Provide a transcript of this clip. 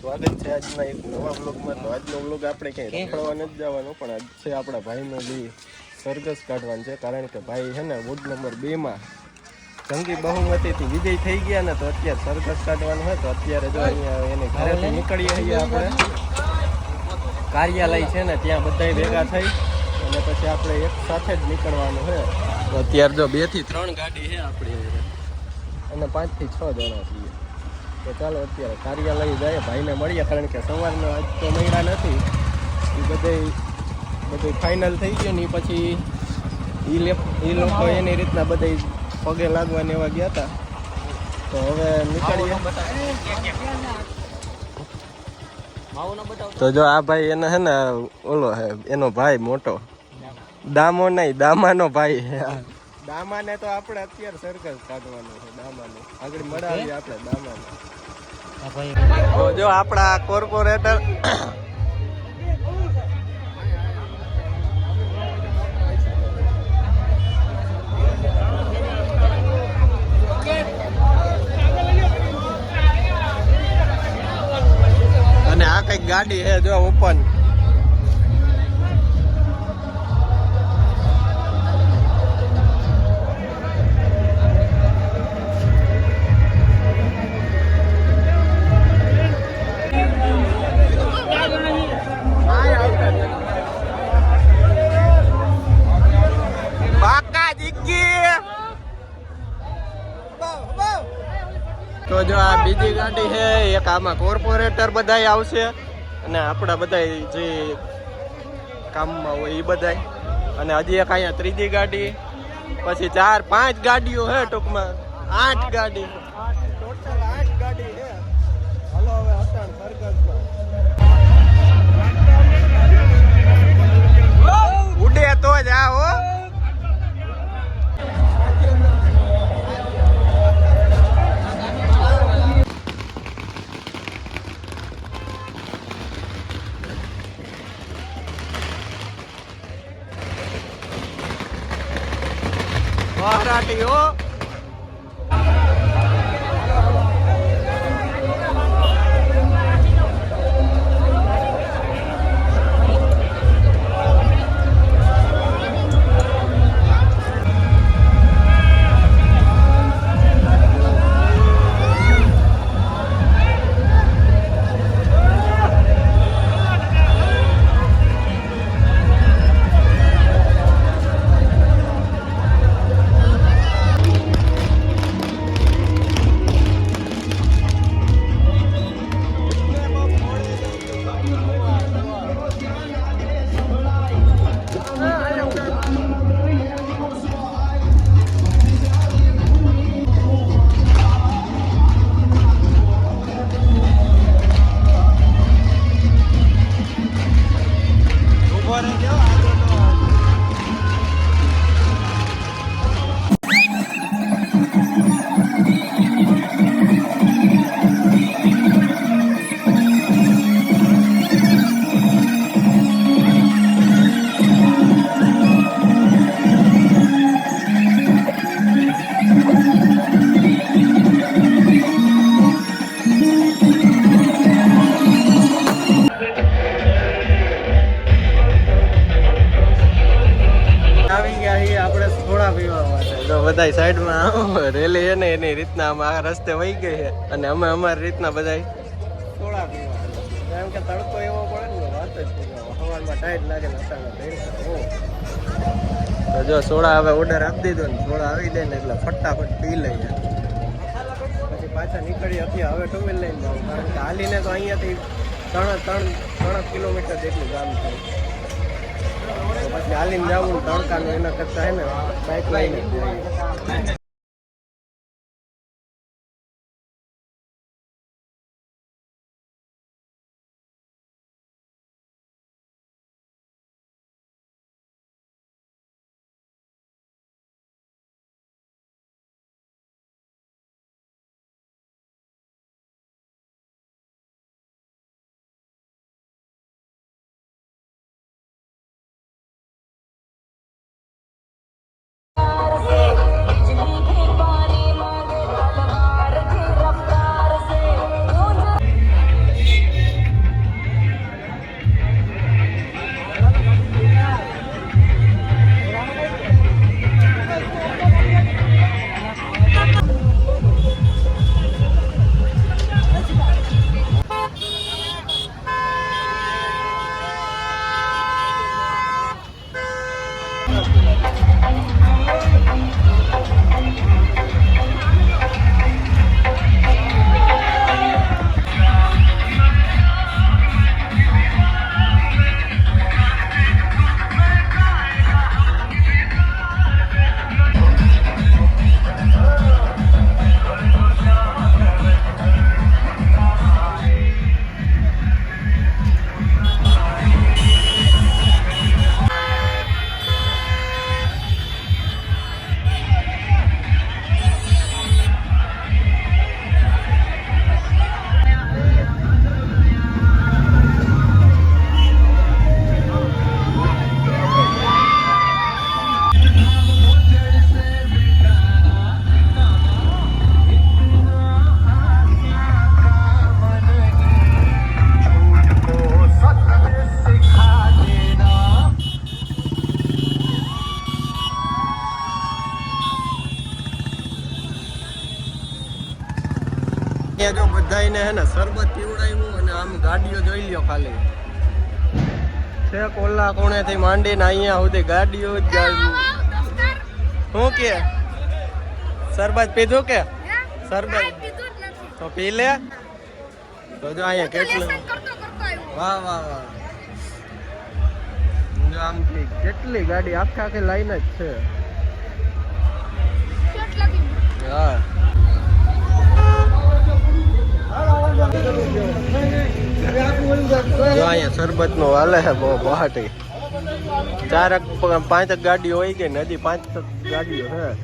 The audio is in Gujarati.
સ્વાગત છે આજના એક નવા વ્લોગમાં. તો આજનો વ્લોગ આપણે ક્યાંય રખડવા નથી જવાનું, પણ આજ છે આપણા ભાઈનો જે સરઘસ કાઢવાનું છે. કારણ કે ભાઈ છે ને વોર્ડ નંબર 2 માં જંગી બહુમતીથી વિજય થઈ ગયા ને, તો અત્યારે સરઘસ કાઢવાનું હોય. તો અત્યારે જો અહીંયા એને ઘરેથી નીકળીએ છીએ આપણે, કાર્યાલય છે ને ત્યાં બધા ભેગા થઈ અને પછી આપણે એક સાથે જ નીકળવાનું છે. તો અત્યારે જો 2 થી 3 ગાડી છે આપણી અને 5 થી 6 જણા છીએ. તો ચાલો અત્યારે કાર્યાલય જાય, ભાઈને મળીએ. કારણ કે સવારનો આજ તો મળ્યા નથી, એ બધું ફાઇનલ થઈ ગયું ને પછી એ લોકો એની રીતના બધા પગે લાગવાને એવા ગયા હતા. તો હવે નીકળીએ. તો જો આ ભાઈ એને હે ને ઓલો હે એનો ભાઈ મોટો દામો નહીં, દામાનો ભાઈ. દામાને તો આપણે અત્યારે સરઘસ કાઢવાનું છે. દામાને આગળ મળાવીએ આપણે દામાને. તો જો આપણા કોર્પોરેટર અને આ કઈક ગાડી છે જો ઓપન. તો જો આ બીજી ગાડી છે, એક આમાં કોર્પોરેટર બધાય આવશે અને આપણા બધા જે કામમાં હોય એ બધાય, અને હજી એક અહીંયા ત્રીજી ગાડી, પછી 4-5 ગાડીઓ છે, ટૂંકમાં 8 ગાડી, ટોટલ 8 ગાડી છે. હાલો હવે હટાણ સરઘસમાં ઉડે તો જ આવો. મરાઠીઓ બધા સાઈડમાં રેલી છે ને એની રીતના અમે આ રસ્તે વહી ગઈ છે અને અમે અમારી રીતના બધા સોડા પીવા. કેમ કે તડકો એવો પડે ને વાત જ સવારમાં ટાઈટ લાગે ને તો જો સોડા હવે ઓર્ડર આપી દીધો ને સોડા આવી જાય ને એટલે ફટાફટ પી લઈએ, પછી પાછા નીકળી હતી. હવે ટુ વ્હીલ લઈને જાઉં, કારણ કે હાલીને તો અહીંયાથી 3 કિલોમીટર જેટલું ગામ થાય. પછી હાલીને જવું તડકાનું એના કરતા હે ને બાઇક લઈને જઈએ. બધાને હે ને શરબત પીવડાવ્યું અને આમ ગાડીઓ જોઈ લ્યો ખાલી છે કોલા કોણેથી માંડીને અહીંયા સુધી ગાડીઓ જ ગાડી શું કે શરબત પીધું કે શરબત તો પી લે તો જો અહીંયા કેટલું વાહ વાહ વાહ જો આમ કેટલી ગાડી આખી લાઈન જ છે હા જો અહીંયા શરબત નો હાલે છે બહુ બહાટી 4-5 ગાડીઓ હોય કે હજી 5 ગાડીઓ છે